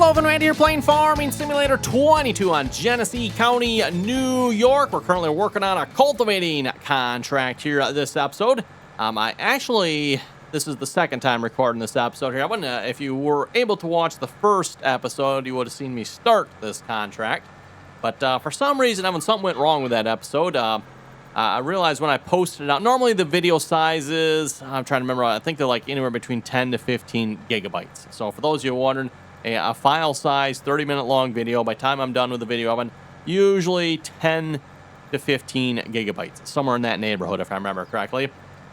Hello, Randy here playing Farming Simulator 22 on Genesee County, New York. We're currently working on a cultivating contract here this episode. This is the second time recording this episode here. If you were able to watch the first episode, you would have seen me start this contract. But for some reason, something went wrong with that episode. I realized when I posted it out, normally the video sizes, I'm trying to remember, I think they're like anywhere between 10 to 15 gigabytes. So for those of you wondering, a file size, 30-minute long video, by the time I'm done with the video, usually 10 to 15 gigabytes, somewhere in that neighborhood, if I remember correctly.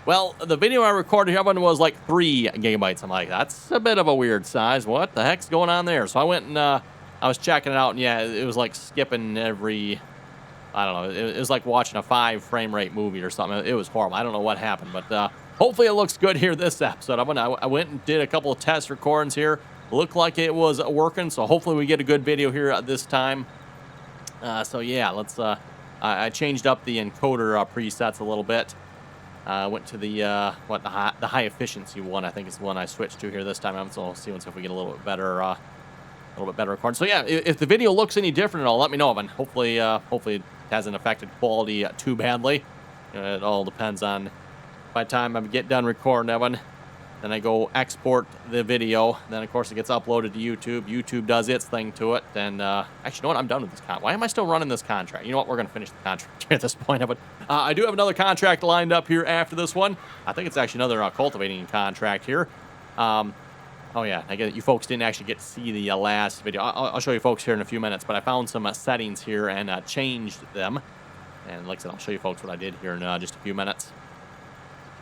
Well, the video I recorded here was like 3 gigabytes. I'm like, that's a bit of a weird size. What the heck's going on there? So I went and I was checking it out, and yeah, it was like skipping every, I don't know, it was like watching a 5 frame rate movie or something. It was horrible. I don't know what happened, but hopefully it looks good here this episode. I went and did a couple of test recordings here. Looked like it was working, so hopefully we get a good video here this time. So yeah, I changed up the encoder presets a little bit. Went to the high efficiency one. I think is the one I switched to here this time. So we'll see if we get a little bit better recording. So yeah, if the video looks any different at all, let me know. And hopefully it hasn't affected quality too badly. It all depends on by the time I get done recording that one. Then I go export the video. Then, of course, it gets uploaded to YouTube. YouTube does its thing to it. And, actually, you know what? I'm done with this contract. Why am I still running this contract? You know what? We're going to finish the contract here at this point. But I do have another contract lined up here after this one. I think it's actually another cultivating contract here. Oh, yeah. I get it. You folks didn't actually get to see the last video. I'll show you folks here in a few minutes. But I found some settings here and changed them. And like I said, I'll show you folks what I did here in just a few minutes.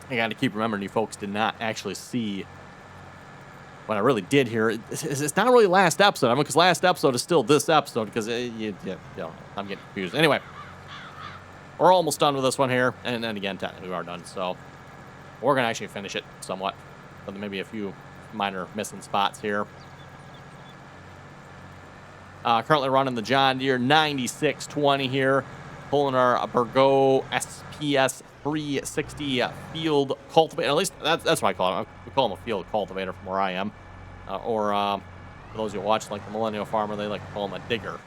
I got to keep remembering you folks did not actually see what I really did here. It's not really last episode, because last episode is still this episode, because I'm getting confused. Anyway, we're almost done with this one here, and then again, technically we are done, so we're going to actually finish it somewhat, but maybe a few minor missing spots here. Currently running the John Deere 9620 here, pulling our Burgo SPS 360 field cultivator. At least that's what I call it. We call them a field cultivator from where I am. Or for those who watch, like the Millennial Farmer, they like to call them a digger.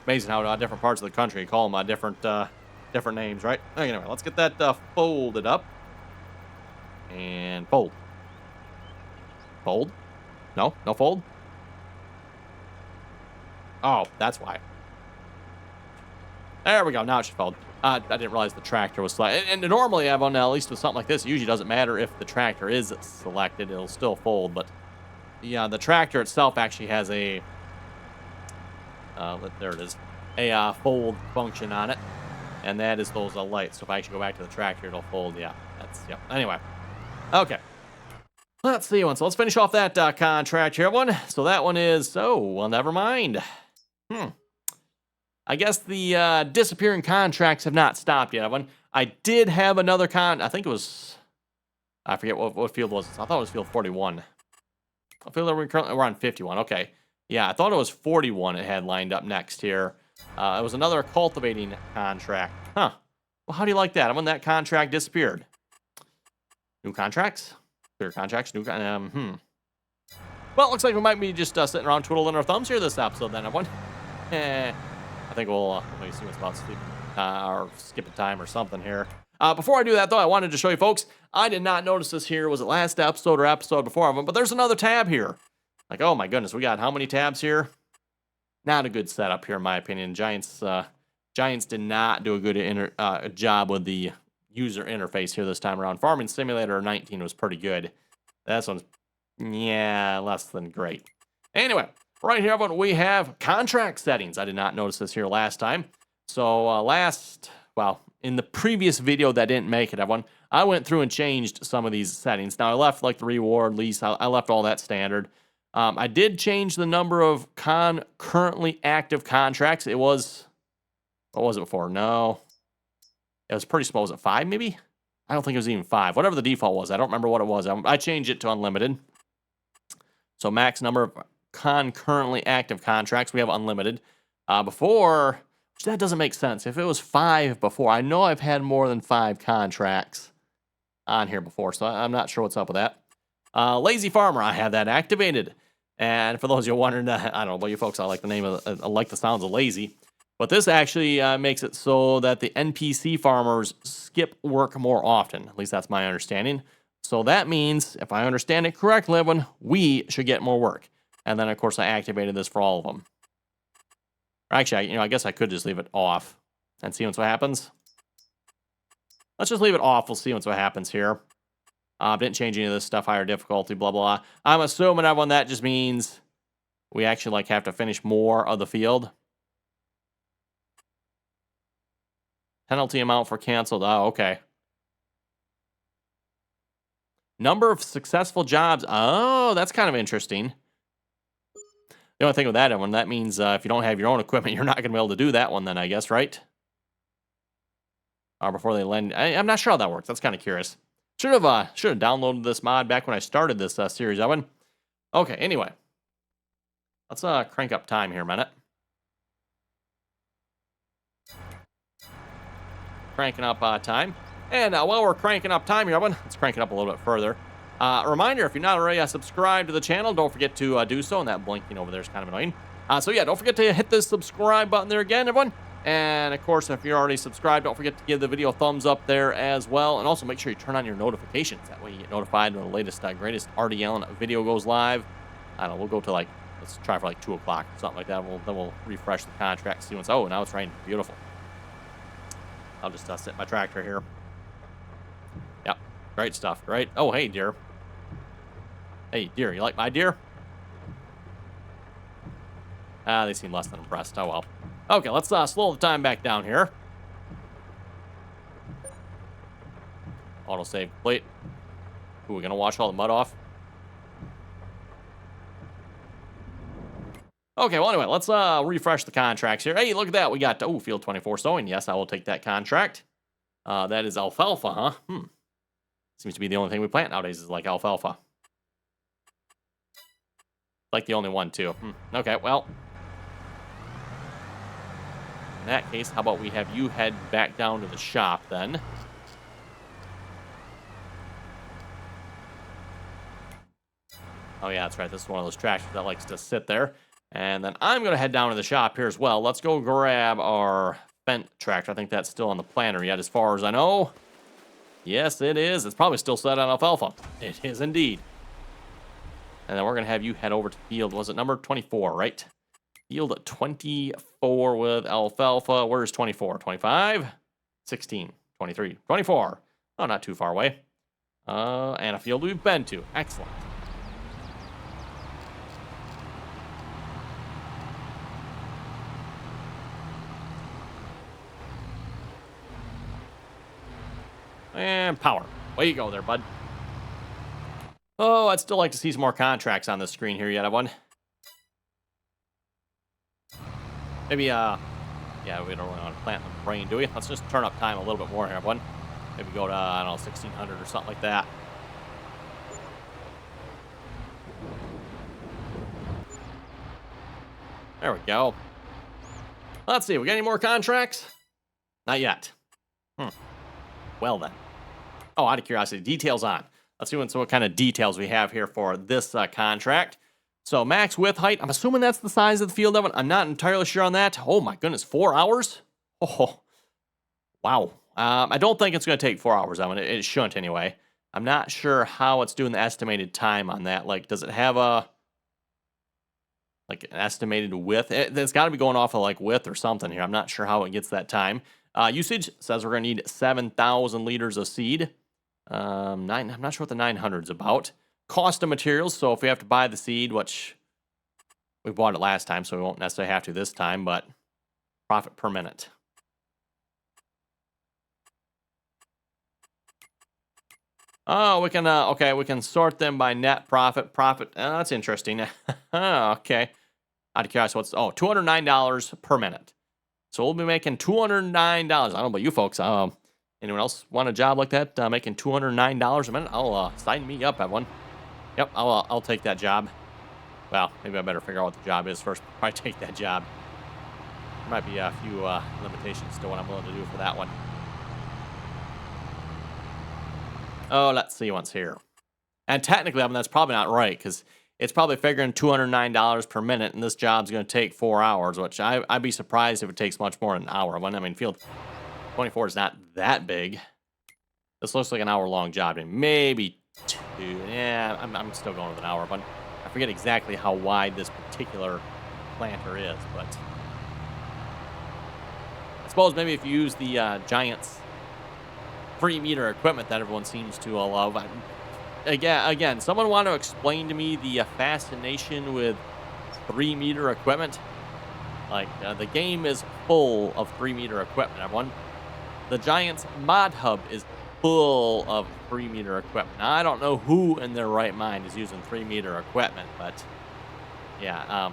Amazing how different parts of the country call them different names, right? Anyway, let's get that folded up. And fold. Fold? No fold? Oh, that's why. There we go. Now it should fold. I didn't realize the tractor was selected. And normally, at least with something like this, it usually doesn't matter if the tractor is selected. It'll still fold. But yeah, the tractor itself actually has a... there it is. A fold function on it. And that is those lights. So if I actually go back to the tractor, it'll fold. Yeah, yep. Anyway. Okay. Let's see one. So let's finish off that contract here. So that one is... Oh, well, never mind. I guess the disappearing contracts have not stopped yet. I did have another I think it was... I forget what field was. I thought it was field 41. I feel like we're on 51. Okay. Yeah, I thought it was 41 it had lined up next here. It was another cultivating contract. Huh. Well, how do you like that? That contract disappeared. New contracts? Clear contracts? Well, it looks like we might be just sitting around twiddling our thumbs here this episode then. I think we'll maybe see what's about sleeping or skipping time or something here. Before I do that, though, I wanted to show you folks, I did not notice this here. Was it last episode or episode before of them? But there's another tab here. Like, oh my goodness, we got how many tabs here? Not a good setup here, in my opinion. Giants did not do a good job with the user interface here this time around. Farming Simulator 19 was pretty good. This one's, yeah, less than great. Anyway. Right here, we have contract settings. I did not notice this here last time. So in the previous video that didn't make it, I went through and changed some of these settings. Now, I left like the reward, lease, I left all that standard. I did change the number of currently active contracts. It was, what was it before? No, it was pretty small. Was it 5 maybe? I don't think it was even 5. Whatever the default was, I don't remember what it was. I changed it to unlimited. So max number of concurrently active contracts, we have unlimited. Before, which that doesn't make sense. If it was 5 before, I know I've had more than 5 contracts on here before, so I'm not sure what's up with that. Lazy Farmer, I have that activated. And for those of you wondering, I don't know about you folks, I like the name of I like the sounds of lazy. But this actually makes it so that the NPC farmers skip work more often. At least that's my understanding. So that means, if I understand it correctly, everyone, we should get more work. And then, of course, I activated this for all of them. Actually, I guess I could just leave it off and see what happens. Let's just leave it off. We'll see what happens here. Didn't change any of this stuff. Higher difficulty, blah, blah, blah. I'm assuming, everyone, that just means we actually, have to finish more of the field. Penalty amount for canceled. Oh, okay. Number of successful jobs. Oh, that's kind of interesting. The only thing with that one, that means if you don't have your own equipment, you're not going to be able to do that one then, I guess, right? Or before they lend. I'm not sure how that works. That's kind of curious. Should have downloaded this mod back when I started this series, Owen. Okay, anyway. Let's crank up time here a minute. Cranking up time. And while we're cranking up time here, Owen, let's crank it up a little bit further. A reminder, if you're not already subscribed to the channel, don't forget to do so. And that blinking over there is kind of annoying. So yeah, don't forget to hit the subscribe button there again, everyone. And of course, if you're already subscribed, don't forget to give the video a thumbs up there as well. And also make sure you turn on your notifications. That way you get notified when the latest, greatest RDAllen video goes live. I don't know, we'll go to let's try for 2 o'clock or something like that. Then we'll refresh the contract, see what's, oh, now it's raining. Beautiful. I'll just sit my tractor here. Yep, great stuff, great. Oh, hey, deer. Hey, deer, you like my deer? They seem less than impressed. Oh, well. Okay, let's slow the time back down here. Autosave complete. Ooh, we're going to wash all the mud off. Okay, well, anyway, let's refresh the contracts here. Hey, look at that. We got, field 24 sowing. Yes, I will take that contract. That is alfalfa, huh? Seems to be the only thing we plant nowadays is alfalfa. The only one, too. Okay, well. In that case, how about we have you head back down to the shop, then? Oh, yeah, that's right. This is one of those tractors that likes to sit there. And then I'm going to head down to the shop here as well. Let's go grab our Fendt tractor. I think that's still on the planter yet, as far as I know. Yes, it is. It's probably still set on alfalfa. It is indeed. And then we're going to have you head over to field. Was it number 24, right? Field 24 with alfalfa. Where's 24? 25? 16, 23, 24. Oh, not too far away. And a field we've been to. Excellent. And power. Way you go there, bud. Oh, I'd still like to see some more contracts on the screen here yet, everyone. Maybe, yeah, we don't really want to plant in the rain, do we? Let's just turn up time a little bit more here, everyone. Maybe go to, I don't know, 1600 or something like that. There we go. Let's see, we got any more contracts? Not yet. Well then. Oh, out of curiosity, details on. Let's see what kind of details we have here for this contract. So max width height, I'm assuming that's the size of the field of it. I'm not entirely sure on that. Oh my goodness, 4 hours? Oh, wow. I don't think it's going to take 4 hours. It shouldn't anyway. I'm not sure how it's doing the estimated time on that. Does it have an estimated width? It's got to be going off of width or something here. I'm not sure how it gets that time. Usage says we're going to need 7,000 liters of seed. I'm not sure what the 900 is about. Cost of materials, so if we have to buy the seed, which we bought it last time, so we won't necessarily have to this time, but profit per minute. Oh, we can, okay, we can sort them by net profit. That's interesting. Okay. Out of curiosity, $209 per minute. So we'll be making $209. I don't know about you folks. Anyone else want a job like that, making $209 a minute? I'll sign me up, everyone. Yep, I'll take that job. Well, maybe I better figure out what the job is first before I take that job. There might be a few limitations to what I'm willing to do for that one. Oh, let's see what's here. And technically, I mean, that's probably not right because it's probably figuring $209 per minute, and this job's going to take 4 hours, which I'd be surprised if it takes much more than an hour. When I mean, field 24 is not that big. This looks like an hour-long job. I mean, maybe 2. Yeah, I'm still going with an hour, but I forget exactly how wide this particular planter is, but I suppose maybe if you use the Giants 3-meter equipment that everyone seems to love. Again, someone want to explain to me the fascination with 3-meter equipment? Like, the game is full of 3-meter equipment, everyone. The Giants mod hub is full of 3-meter equipment. Now, I don't know who in their right mind is using 3-meter equipment, but yeah,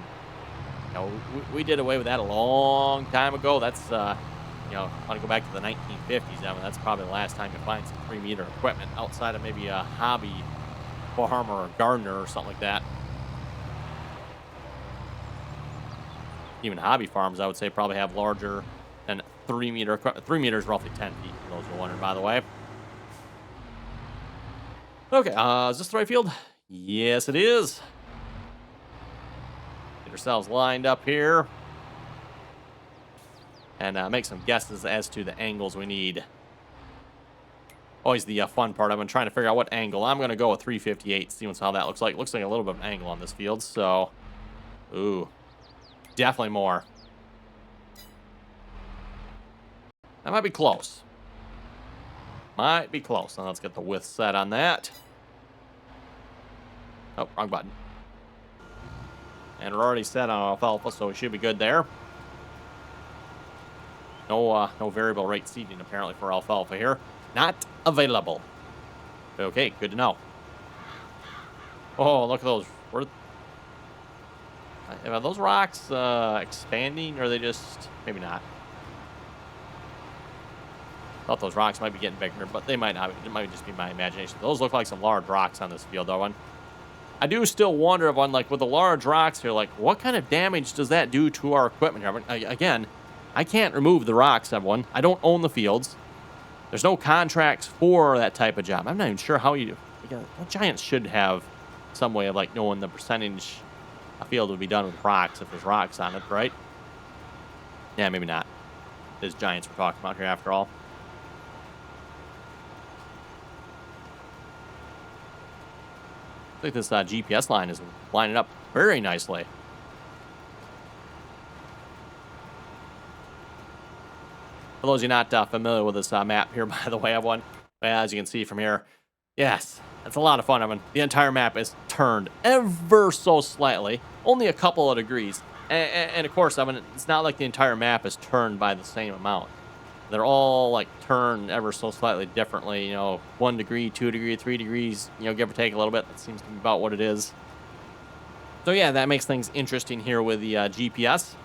we did away with that a long time ago. That's, I want to go back to the 1950s. I mean, that's probably the last time you find some 3-meter equipment outside of maybe a hobby farmer or gardener or something like that. Even hobby farms, I would say, probably have larger than 3-meter equipment. 3 meters, roughly 10 feet, for those who are wondering, by the way. Okay, is this the right field? Yes, it is. Get ourselves lined up here. And make some guesses as to the angles we need. Always the fun part. I've been trying to figure out what angle. I'm going to go with 358, see how that looks like. Looks like a little bit of an angle on this field, so... Ooh. Definitely more. That might be close. Might be close. Now let's get the width set on that. Oh, wrong button. And we're already set on alfalfa, so we should be good there. No variable rate seeding apparently for alfalfa here. Not available. Okay, good to know. Oh, look at those. Are those rocks expanding, or are they just... Maybe not. Thought those rocks might be getting bigger, but they might not. It might just be my imagination. Those look like some large rocks on this field, though. I do still wonder, like, with the large rocks here, like, what kind of damage does that do to our equipment here? Again, I can't remove the rocks, everyone. I don't own the fields. There's no contracts for that type of job. I'm not even sure how you do. The Giants should have some way of, like, knowing the percentage a field would be done with rocks if there's rocks on it, right? Yeah, maybe not. There's Giants we're talking about here after all. I think this GPS line is lining up very nicely. For those of you not familiar with this map here, by the way, everyone, as you can see from here, yes, it's a lot of fun. The entire map is turned ever so slightly, only a couple of degrees. And of course, it's not like the entire map is turned by the same amount. They're all like turned ever so slightly differently, 1 degree, 2 degree, 3 degrees, give or take a little bit. That seems to be about what it is. So yeah, that makes things interesting here with the GPS.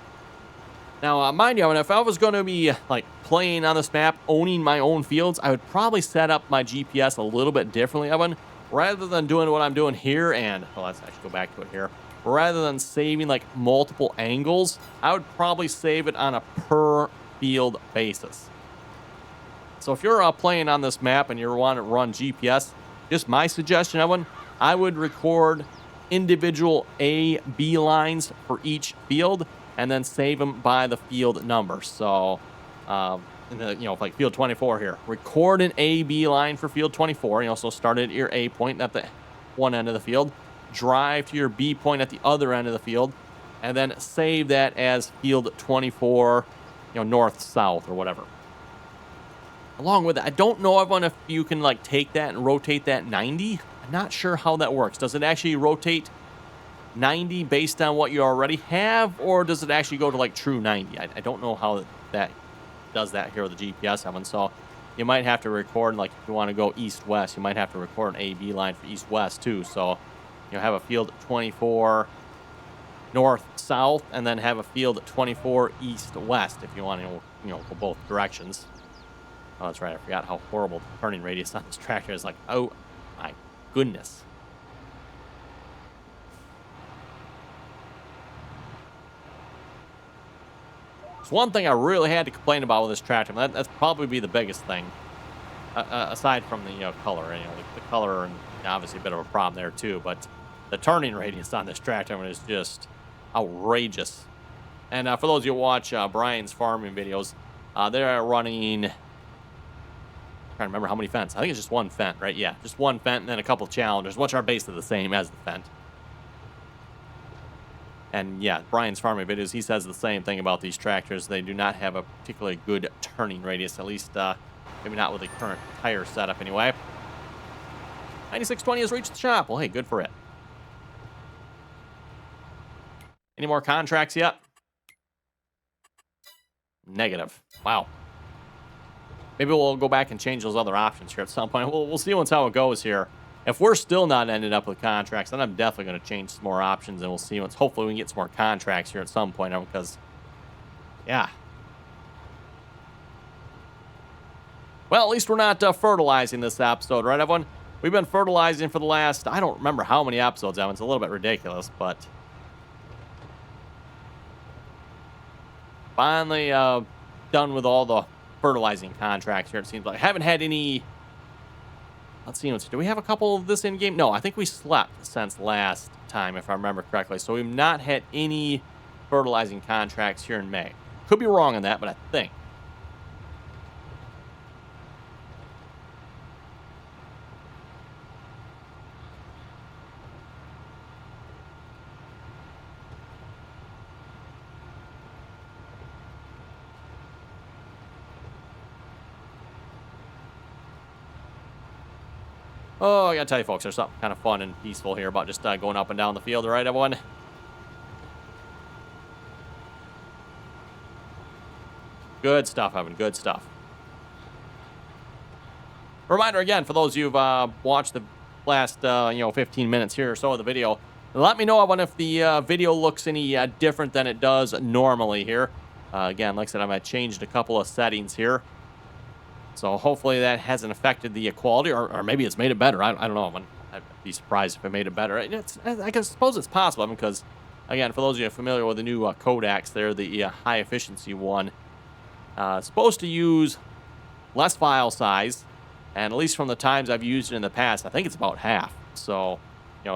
Now, mind you, if I was going to be like playing on this map, owning my own fields, I would probably set up my GPS a little bit differently, Evan. Rather than doing what I'm doing here, and let's actually go back to it here. Rather than saving like multiple angles, I would probably save it on a per field basis. So if you're playing on this map and you want to run GPS, just my suggestion, Evan, I would record individual A, B lines for each field and then save them by the field number. So, in the, like field 24 here, record an A, B line for field 24. So start at your A point at the one end of the field, drive to your B point at the other end of the field, and then save that as field 24, north, south, or whatever. Along with it, I don't know, everyone, if you can like take that and rotate that 90. I'm not sure how that works. Does it actually rotate 90 based on what you already have, or does it actually go to like true 90? I don't know how that does that here with the GPS, Evan. So you might have to record, like if you want to go east-west, you might have to record an A-B line for east-west too. So have a field 24 north-south, and then have a field 24 east-west if you want to, go both directions. Oh, that's right. I forgot how horrible the turning radius on this tractor is. Like, oh my goodness. It's one thing I really had to complain about with this tractor. That's probably be the biggest thing. aside from the color, the color and obviously a bit of a problem there too. But the turning radius on this tractor is just outrageous. And for those of you who watch Brian's farming videos, they're running. I'm trying to remember how many fence. I think it's just one fent, right? Yeah, just one fent and then a couple challengers, which are basically the same as the fent. And yeah, Brian's farming videos, he says the same thing about these tractors. They do not have a particularly good turning radius, at least maybe not with the current tire setup anyway. 9620 has reached the shop. Well, hey, good for it. Any more contracts yet? Negative. Wow. Maybe we'll go back and change those other options here at some point. We'll see once how it goes here. If we're still not ending up with contracts, then I'm definitely going to change some more options, and we'll see once. Hopefully we can get some more contracts here at some point, because, yeah. Well, at least we're not fertilizing this episode, right, everyone? We've been fertilizing for the last, I don't remember how many episodes, Evan. It's a little bit ridiculous, but finally done with all the fertilizing contracts here, it seems like. I haven't had any. Let's see. Do we have a couple of this in game? No, I think we slept since last time, if I remember correctly. So we've not had any fertilizing contracts here in May. Could be wrong on that, but I think. Oh, I gotta tell you, folks, there's something kind of fun and peaceful here about just going up and down the field, right, everyone? Good stuff, Evan. Good stuff. Reminder again, for those of you who've watched the last, 15 minutes here or so of the video, let me know, Evan, if the video looks any different than it does normally here. Again, like I said, I might changed a couple of settings here. So hopefully that hasn't affected the quality, or maybe it's made it better. I don't know. I'd be surprised if it made it better. I suppose it's possible, because, again, for those of you familiar with the new Kodaks, they're the high efficiency one. Supposed to use less file size, and at least from the times I've used it in the past, I think it's about half. So,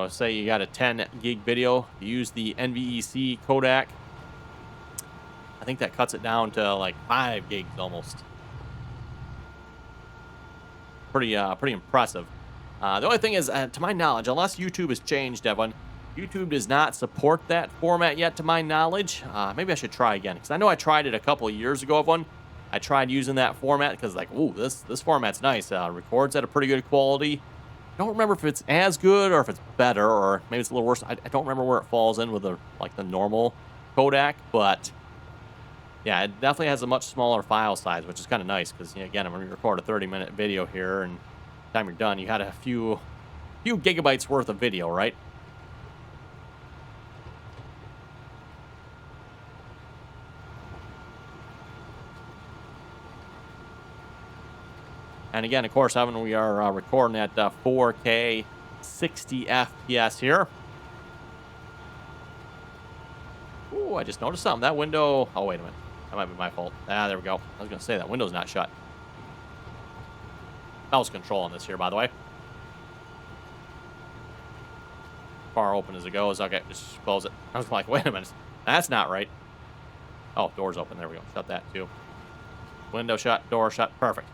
say you got a 10 gig video, you use the NVEC Kodak, I think that cuts it down to like 5 gigs almost. Pretty impressive. The only thing is, to my knowledge, unless YouTube has changed, Evan, YouTube does not support that format yet, to my knowledge. Maybe I should try again, because I know I tried it a couple of years ago, Evan. I tried using that format because, like, ooh, this format's nice. Records at a pretty good quality. I don't remember if it's as good or if it's better, or maybe it's a little worse. I don't remember where it falls in with the normal Kodak, but yeah, it definitely has a much smaller file size, which is kind of nice, because, again, I'm going to record a 30-minute video here, and by the time you're done, you got a few gigabytes worth of video, right? And again, of course, Evan, we are recording at 4K 60 FPS here. Ooh, I just noticed something. That window... Oh, wait a minute. That might be my fault. There we go. I was going to say, that window's not shut. Mouse control on this here, by the way. Far open as it goes. Okay, just close it. I was like, wait a minute. That's not right. Oh, door's open. There we go. Shut that, too. Window shut, door shut. Perfect.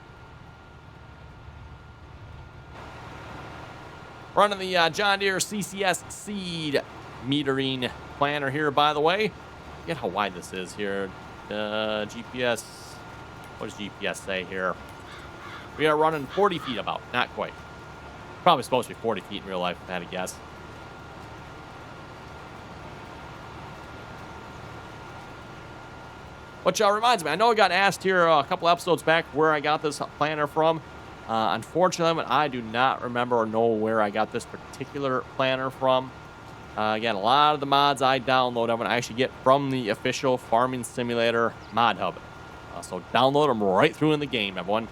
Running the John Deere CCS seed metering planner here, by the way. Get how wide this is here. GPS. What does GPS say here? We are running 40 feet about. Not quite. Probably supposed to be 40 feet in real life, if I had to guess. Which reminds me, I know I got asked here a couple episodes back where I got this planner from. Unfortunately, I do not remember or know where I got this particular planner from. Again, a lot of the mods I download, I actually get from the official Farming Simulator mod hub. So download them right through in the game, everyone.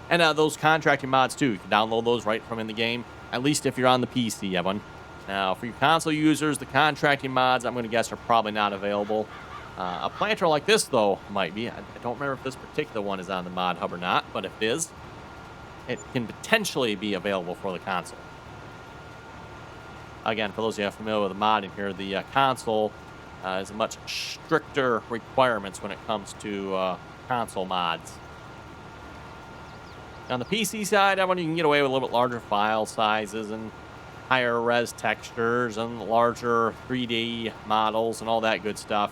And those contracting mods, too. You can download those right from in the game, at least if you're on the PC, everyone. Now, for your console users, the contracting mods, I'm going to guess, are probably not available. A planter like this, though, might be. I don't remember if this particular one is on the mod hub or not, but if it is, it can potentially be available for the console. Again, for those of you familiar with the modding here, the console is a much stricter requirements when it comes to console mods. On the PC side, you can get away with a little bit larger file sizes and higher res textures and larger 3D models and all that good stuff.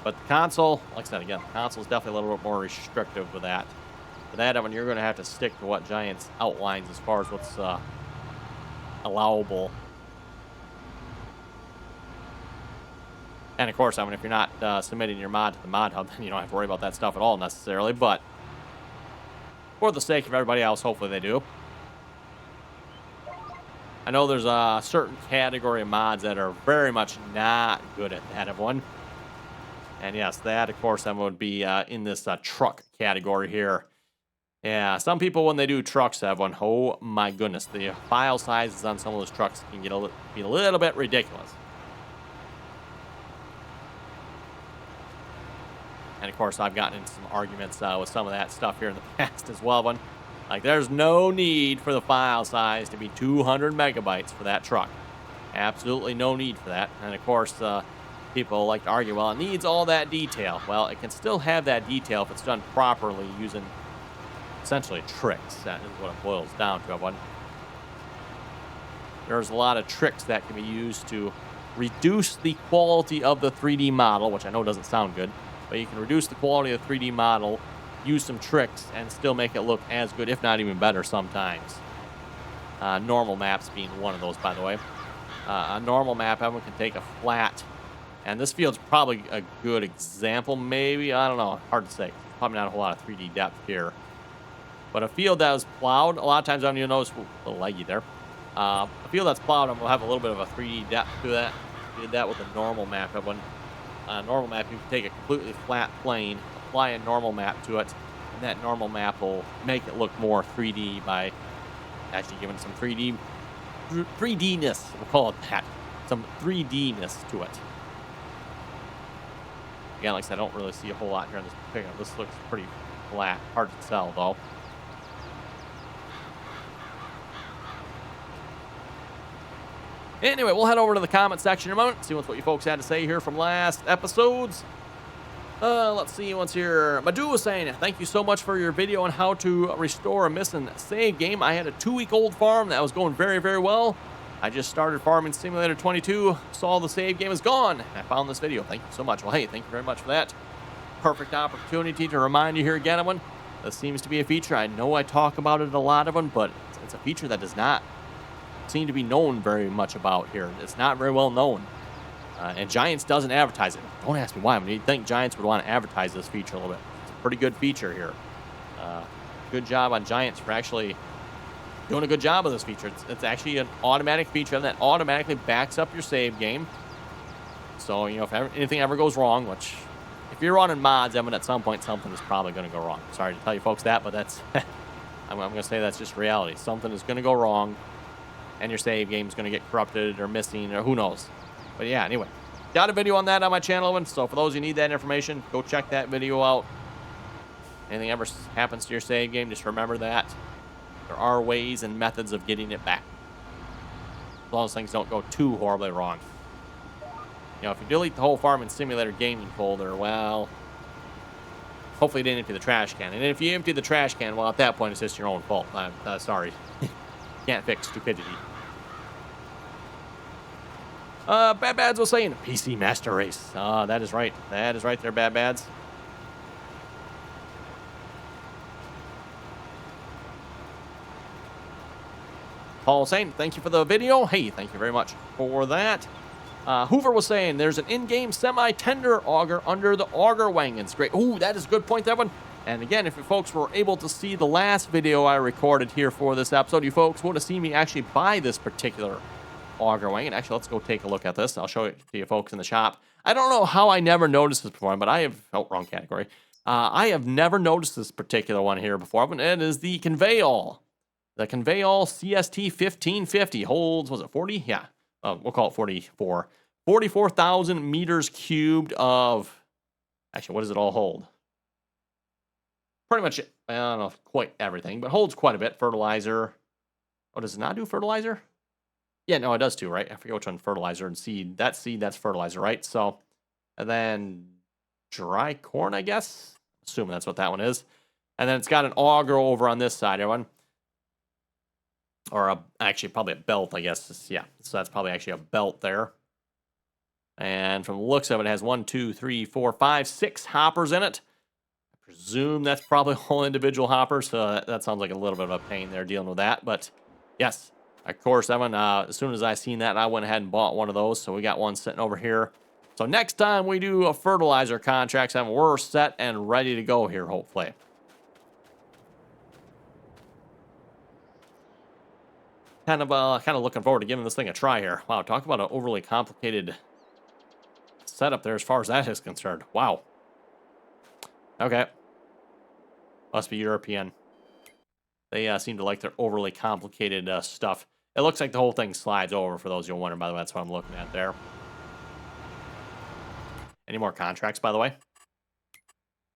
But the console, like I said again, the console is definitely a little bit more restrictive with that. For that, you're going to have to stick to what Giants outlines as far as what's allowable. And of course, if you're not submitting your mod to the mod hub, then you don't have to worry about that stuff at all necessarily. But for the sake of everybody else, hopefully they do. I know there's a certain category of mods that are very much not good at that, everyone. And yes, that, of course, would be in this truck category here. Yeah, some people, when they do trucks, everyone, oh my goodness, the file sizes on some of those trucks can be a little bit ridiculous. And of course, I've gotten into some arguments with some of that stuff here in the past as well. Like, there's no need for the file size to be 200 megabytes for that truck. Absolutely no need for that. And of course, people like to argue, well, it needs all that detail. Well, it can still have that detail if it's done properly using essentially tricks. That is what it boils down to, everyone. There's a lot of tricks that can be used to reduce the quality of the 3D model, which I know doesn't sound good, but you can reduce the quality of the 3D model, use some tricks, and still make it look as good, if not even better sometimes. Normal maps being one of those, by the way. A normal map, everyone can take a flat, and this field's probably a good example, maybe. I don't know. Hard to say. Probably not a whole lot of 3D depth here. But a field that was plowed, a lot of times you'll notice a little leggy there. A field that's plowed will have a little bit of a 3D depth to that. We did that with a normal map. On a normal map, you can take a completely flat plane, apply a normal map to it, and that normal map will make it look more 3D by actually giving some 3D-ness, we'll call it that. Some 3D-ness to it. Again, like I said, I don't really see a whole lot here in this picture. This looks pretty flat. Hard to tell, though. Anyway, we'll head over to the comment section in a moment, see what you folks had to say here from last episodes. Let's see what's here. Madu was saying, thank you so much for your video on how to restore a missing save game. I had a 2-week-old farm that was going very, very well. I just started Farming Simulator 22, saw the save game is gone. I found this video. Thank you so much. Well, hey, thank you very much for that. Perfect opportunity to remind you here again, everyone. This seems to be a feature. I know I talk about it a lot, everyone, but it's a feature that does not seem to be known very much about here. It's not very well known. And Giants doesn't advertise it. Don't ask me why. I mean, you'd think Giants would want to advertise this feature a little bit. It's a pretty good feature here. Good job on Giants for actually doing a good job of this feature. It's actually an automatic feature that automatically backs up your save game. So, if anything ever goes wrong, which if you're running mods, at some point something is probably going to go wrong. Sorry to tell you folks that, but that's I'm going to say that's just reality. Something is going to go wrong, and your save game is going to get corrupted or missing or who knows. But yeah, anyway, got a video on that on my channel, so for those who need that information, go check that video out. Anything ever happens to your save game, just remember that there are ways and methods of getting it back, as long as things don't go too horribly wrong. If you delete the whole Farming Simulator gaming folder, well, hopefully you didn't empty the trash can. And if you empty the trash can, well, at that point, it's just your own fault. I'm sorry. Can't fix stupidity. Bad Bads was saying, PC Master Race. That is right. That is right there, Bad Bads. Paul saying, thank you for the video. Hey, thank you very much for that. Hoover was saying, there's an in-game semi-tender auger under the auger wagons. Great. Ooh, that is a good point, that one. And again, if you folks were able to see the last video I recorded here for this episode, you folks would have seen me actually buy this particular auger wagon. Actually, let's go take a look at this. I'll show it to you folks in the shop. I don't know how I never noticed this before, but I have, wrong category. I have never noticed this particular one here before, but it is the Conveyall. The Conveyall CST 1550 holds, was it 40? Yeah, we'll call it 44. 44,000 meters cubed of Actually, what does it all hold? Pretty much, I don't know if quite everything, but holds quite a bit. Fertilizer. Oh, does it not do fertilizer? Yeah, no, it does too, right? I forget which one, fertilizer and seed. That's fertilizer, right? So, and then dry corn, I guess. Assuming that's what that one is. And then it's got an auger over on this side, everyone. Or actually probably a belt, I guess. Yeah, so that's probably actually a belt there. And from the looks of it, it has 1, 2, 3, 4, 5, 6 hoppers in it. I presume that's probably all individual hoppers, so that sounds like a little bit of a pain there dealing with that. But yes, of course, Evan, as soon as I seen that, I went ahead and bought one of those. So we got one sitting over here. So next time we do a fertilizer contract, Evan, we're set and ready to go here, hopefully. Kind of looking forward to giving this thing a try here. Wow, talk about an overly complicated setup there as far as that is concerned. Wow. Okay. Must be European. They seem to like their overly complicated stuff. It looks like the whole thing slides over, for those you're wondering, by the way. That's what I'm looking at there. Any more contracts, by the way?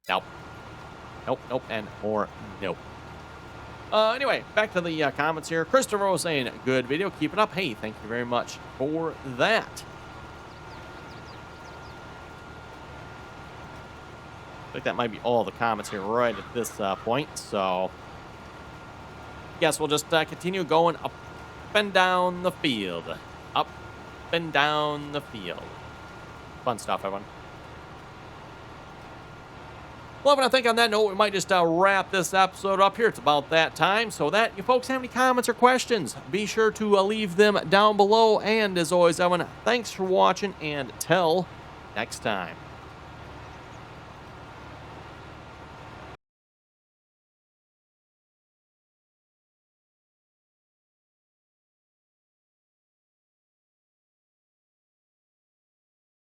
Nope. Nope, nope, and more nope. Anyway, back to the comments here. Christopher was saying, good video, keep it up. Hey, thank you very much for that. I think that might be all the comments here right at this point. So, guess we'll just continue going up and down the field. Up and down the field. Fun stuff, everyone. Well, but I think on that note, we might just wrap this episode up here. It's about that time. So that you folks have any comments or questions, be sure to leave them down below. And as always, everyone, thanks for watching, and till next time.